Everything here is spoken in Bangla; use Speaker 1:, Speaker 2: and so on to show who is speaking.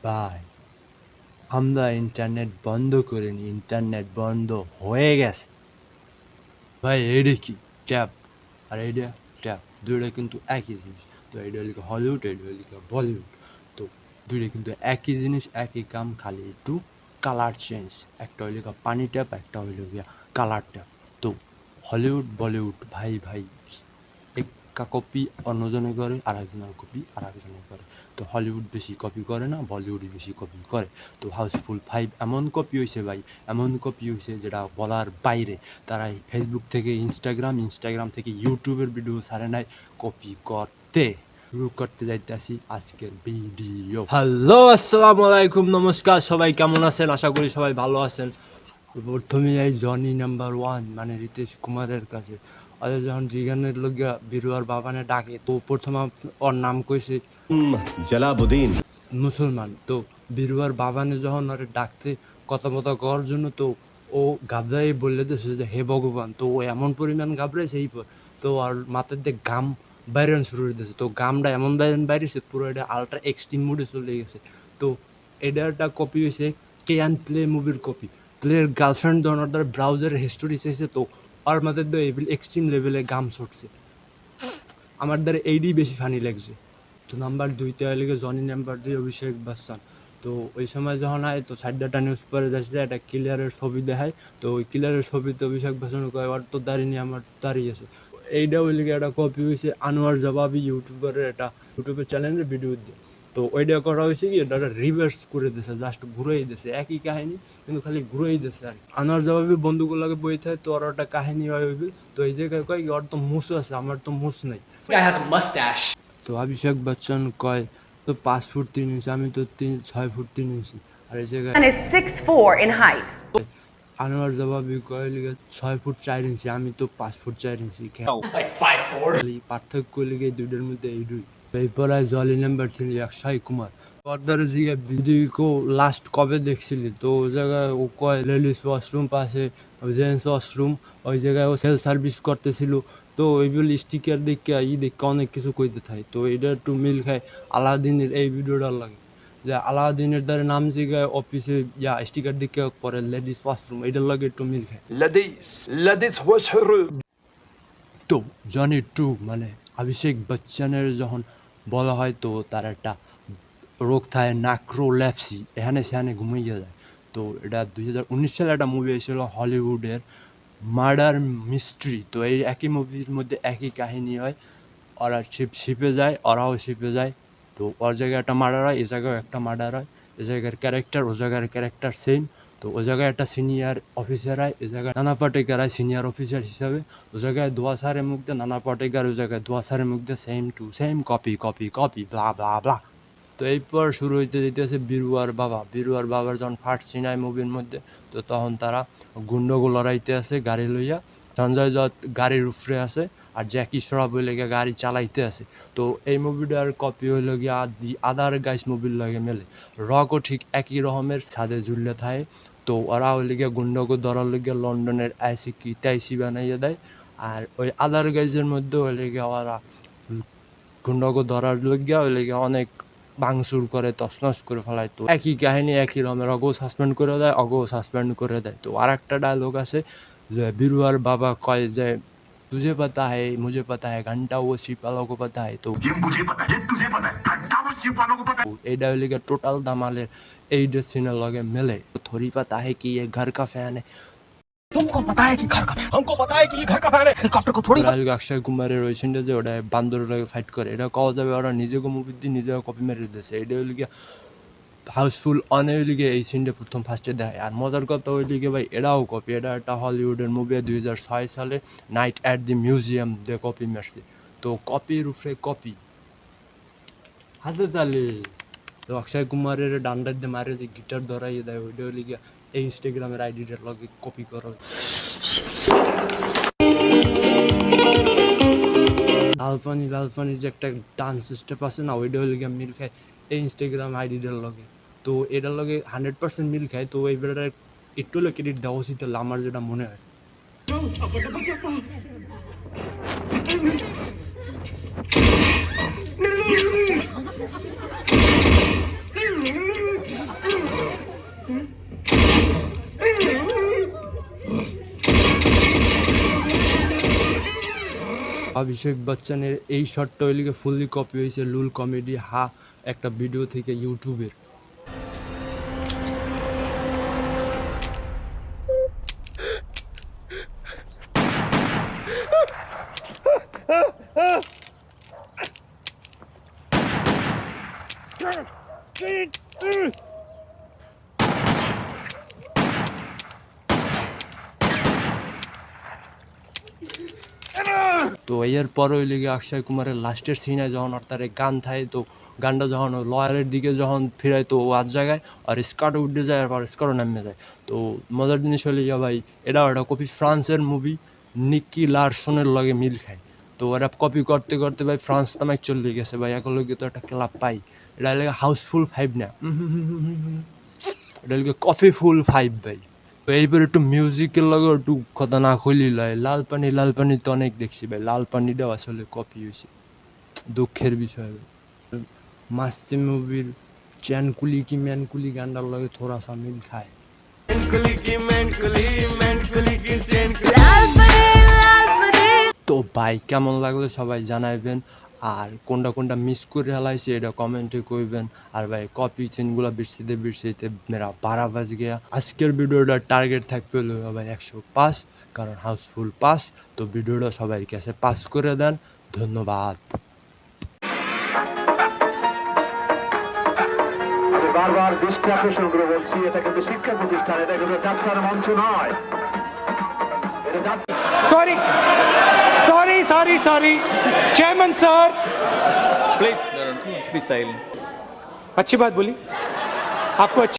Speaker 1: ভাই আমরা ইন্টারনেট বন্ধ করিনি, ইন্টারনেট বন্ধ হয়ে গেছে। ভাই এইটা কি ট্যাব আর এইটা ট্যাব, দুইটা কিন্তু একই জিনিস। তো এইটা হলো হলিউড, এইটা হলো বলিউড। তো দুইটা কিন্তু একই জিনিস, একই কাম, খালি একটু কালার চেঞ্জ। একটা হইল পানি ট্যাপ, একটা হইল গিয়া কালার ট্যাপ। তো হলিউড বলিউড ভাই ভাই একটা কপি অন্যজনে করে, আর একজনের কপি আর একজনে করে। তো হলিউড বেশি কপি করে না, বলিউডই বেশি কপি করে। তো হাউসফুল 5 এমন কপি হয়েছে ভাই, এমন কপি হয়েছে যেটা বলার বাইরে। তারাই ফেসবুক থেকে ইনস্টাগ্রাম থেকে ইউটিউবের ভিডিও ছাড়ে নাই কপি করতে। শুরু করতে যাইতেছি আজকের ভিডিও। হ্যালো, আসসালামু আলাইকুম, নমস্কার। সবাই কেমন আছেন? আশা করি সবাই ভালো আছেন। প্রথমে যাই জনি নাম্বার 1 মানে রিতেশ কুমারের কাছে। যখন জিগানের লোকিয়া বিরুয়ার বাবানে ডাকে, তো প্রথম ওর নাম কইছে
Speaker 2: জলাবুদ্দিন।
Speaker 1: মুসলমান। তো বিরুয়ার বাবানে যখন ওরে ডাকতে কথা মতো করার জন্য, তো ও ঘাবড়াই বললে দিয়েছে যে হে ভগবান। তো ও এমন পরিমাণ ঘাবড়াইছে তো আর মাথার দিয়ে গাম বাইরান শুরু করে দিয়েছে। তো গামটা এমন বাইরেছে পুরো এটা আলট্রা এক্সট্রিম মুডে চলে গেছে। তো এটা একটা কপি হয়েছে ক্যান প্লে মুভির কপি। প্লের গার্লফ্রেন্ড যখন ওর ব্রাউজারের হিস্টোরি চাইছে, তো ওর মাথার দিয়ে এক্সট্রিম লেভেলে গাম ছুটছে। আমার দ্বারা এইটাই বেশি ফানি লাগছে। তো নাম্বার 2তে লেগে জনি, নাম্বার 2 অভিষেক বচ্চন। তো ওই সময় যখন হয়, তো সাইডটা নিউজ পরে যাচ্ছে একটা ক্লিয়ারের ছবি দেখায়। তো ওই ক্লিয়ারের ছবিতে অভিষেক বচ্চন কয় ওর তো দাঁড়িয়ে নিয়ে আমার দাঁড়িয়ে আছে। এইটা ওই লিগে একটা কপি হয়েছে আনোয়ার জবাবি ইউটিউবারের একটা ইউটিউবের চ্যানেলের ভিডিও দিয়ে। তো ওইটা করা হয়েছে কি, এটা রিভার্স করে দিয়েছে, জাস্ট ঘুরেই দিয়েছে, একই কাহিনী কিন্তু খালি ঘুরেই দিয়েছে আর কি। আনোয়ার জবাবি বন্ধুগুলোকে বই থাকে, তো ওর একটা কাহিনী হয়। তো এই জায়গায় কয় কি ওর তো মুছ আছে, আমার তো মুছ নাই।
Speaker 3: Guy has a mustache.
Speaker 1: তো অভিষেক বচ্চন কয় তো 5 ফুট 3 ইঞ্চি, আমি তো 6 ফুট 3 ইঞ্চি। আর এই জায়গায়
Speaker 4: and is 6'4" in height.
Speaker 1: Anwar জবাবি কয় লিগে 6 ফুট 4 ইঞ্চি, আমি তো 5 ফুট 4 ইঞ্চি।
Speaker 3: Like 5'4".
Speaker 1: পার্থক্য লিগে দুইটার মধ্যে এইটুই। এরপর জলি নাম্বার 3 অক্ষয় কুমার। পর্দার জিগে ভিডিও লাস্ট কবে দেখছিলি? তো ওই জায়গায় ও কয় লেডিস ওয়াশরুম পাশে জেন্টস ওয়াশরুম, ওই জায়গায় ও সেলফ সার্ভিস করতেছিল। তো এইগুলো স্টিকার দেখে দেখে অনেক কিছু কইতে থাকে। তো এটা একটু মিল খায় আলাদিনের এই ভিডিওটার লাগে, যে আলাদিনের দ্বারা নাম জায়গায় অফিসে স্টিকার দেখে পরে লেডিস ওয়াশরুম, এটার লাগে একটু মিল খায়।
Speaker 2: لديس وشهر.
Speaker 1: তো জনি 2 মানে অভিষেক বচ্চনের যখন বলা হয়, তো তার একটা রোগ থাকে নাক্রোল্যাপসি, এখানে সেখানে ঘুমিয়ে যায়। তো এটা 2019 সালে একটা মুভি এসেছিল হলিউডের মার্ডার মিস্ট্রি। তো এই একই মুভির মধ্যে একই কাহিনী হয়। ওরা শিপে যায়, ওরাও শিপে যায়। তো ওর জায়গায় একটা মার্ডার হয়, এ জায়গায় একটা মার্ডার হয়। এ জায়গার ক্যারেক্টার, ও জায়গার ক্যারেক্টার সেম। তো ও জায়গায় একটা সিনিয়র অফিসার হয়, এ জায়গায় নানা পাটেকার হয় সিনিয়র অফিসার হিসাবে। ও জায়গায় দোয়া সারের মুখ দিয়ে নানা পাটেকার, ও জায়গায় দোয়া সারের মুখ দিয়ে same to same copy copy copy blah blah blah. তো এরপর শুরু হইতে যেতেছে বিরুয়ার বাবা। বিরুয়ার বাবার যখন ফার্স্ট সিন হয় মুভির মধ্যে, তো তখন তারা গুন্ডগো লড়াইতে আছে গাড়ি লইয়া। সঞ্জয় দত্ত গাড়ির উপরে আছে, আর জ্যাকি শ্রফ হইলে গিয়ে গাড়ি চালাইতে আছে। তো এই মুভিটার কপি হইল গিয়া আদার গাইস মুভির লগে মেলে। রকও ঠিক একই রকমের ছাদে ঝুললে থাকে। তো ওরা হইলে গিয়া গুন্ডগো ধরার লেগে লন্ডনের আইসি কি তাইসি বানাইয়া দেয়। আর ওই আদার গাইজের মধ্যে হইলে গিয়া ওরা গুন্ডগো ধরার লেগে হইলে গিয়া অনেক ভাঙচুর করে, তছনছ করে ফেলায়। তো একই কাহিনী একই রকমের, অগো সাসপেন্ড করে দেয়, অগো সাসপেন্ড করে দেয়। তো আর একটা ডায়লগ আছে যে বিরুয়ার বাবা কয় যে तुझे पता है मुझे पता है घंटा वो शिप वालों को पता है। तो
Speaker 2: ये मुझे पता है, तुझे पता है, घंटा वो शिप वालों को पता है।
Speaker 1: এই ডায়লগে টোটাল দামালের এই সিনের লগে মেলে। तो थोड़ी पता है कि ये घर का फैन है।
Speaker 2: तुमको पता है कि घर का फैन, हमको पता है कि ये घर का फैन है। हेलीकॉप्टर को थोड़ी
Speaker 1: ডায়লগ অক্ষয় কুমারের ওই সিনটা যে ওটা বান্দরের লগে ফাইট করে, এটা কওয়া যাবে ওরা নিজেকে মুভি দিয়ে নিজেকে কপি মেরে দিয়েছে। এটা হইল গিয়া হাউসফুল অনেক লিগে এই সিনটা প্রথম ফার্স্টে দেখায়। আর মজার কথা ওই লিগে ভাই এটাও কপি, এটা একটা হলিউডের মুভি 2006 সালে নাইট অ্যাট দি মিউজিয়াম দিয়ে কপি মারছে। তো কপির উপরে কপি, হাতে তালি। তো অক্ষয় কুমারের ডান্ডার দিয়ে মারে যে গিটার ধরাইয়ে দেয়, ওইটা হইলে গিয়া এই ইনস্টাগ্রামের আইডিটার লগে কপি করা। লাল পানির যে একটা ডান্স স্টেপ আছে না, ওইটা হইলে গিয়া মিল খায় এই ইনস্টাগ্রাম আইডিটার লগে। তো এটার লগে 100% মিল খায়। তো এই বেটার একটু হলে ক্রেডিট দেওয়া উচিত আমার যেটা মনে হয়। অভিষেক বচ্চনের এই শটটা ওই লিগে ফুললি কপি হয়েছে লুল কমেডি হা একটা ভিডিও থেকে ইউটিউবের। তো এর পর ওই লিগে অক্ষয় কুমারের লাস্টের সিনে যখন ওর তারে গান থাকে তো গানটা যখন লয়ারের দিকে যখন ফিরায় তো ও আজ জায়গায় আর স্কার্টও উঠে যায় আর স্কার্টও নামে যায়। তো মজার জিনিস হলে ইয়া ভাই এটা একটা কপি ফ্রান্সের মুভি নিকি লারসনের লগে মিল খায়। তো ওরা কপি করতে করতে ভাই ফ্রান্স তামাক চলে গেছে ভাই এখন লগে তো একটা ক্লাব পাই এটা লাগে হাউসফুল 5 না এটা লাগে কফি ফুল 5 ভাই। তো এইবার একটু মিউজিকের লগে একটু কথা না খুলি লয় লাল পানি তো অনেক দেখছি ভাই লাল পানিটাও আসলে কপি হয়েছে দুঃখের বিষয় ভাই। মাস্তি মুভির চ্যানকুলি কি ম্যানকুলি গানটার লগে থোড়া সা মিল খায়। তো ভাই কেমন লাগলো সবাই জানাইবেন আর কোনটা কোনটা মিস করে হেলাইছে এটা কমেন্টে কইবেন। আর ভাই কপি সিনগুলো বিরসিতে মেরা 12 বাজ গিয়া। আজকের ভিডিওটা টার্গেট থাকবে হলো ভাই 105 কারণ হাউসফুল 5। তো ভিডিওটা সবার কাছে পাস করে দেন। ধন্যবাদ।
Speaker 5: আমি বারবার দৃষ্টি আকর্ষণ করে বলছি এটা কিন্তু শিক্ষা প্রতিষ্ঠান, এটা কিন্তু যাত্রার মঞ্চ নয়। এটা
Speaker 6: Sorry. Chairman, sir. Please be silent. अच्छी बात बोली आपको।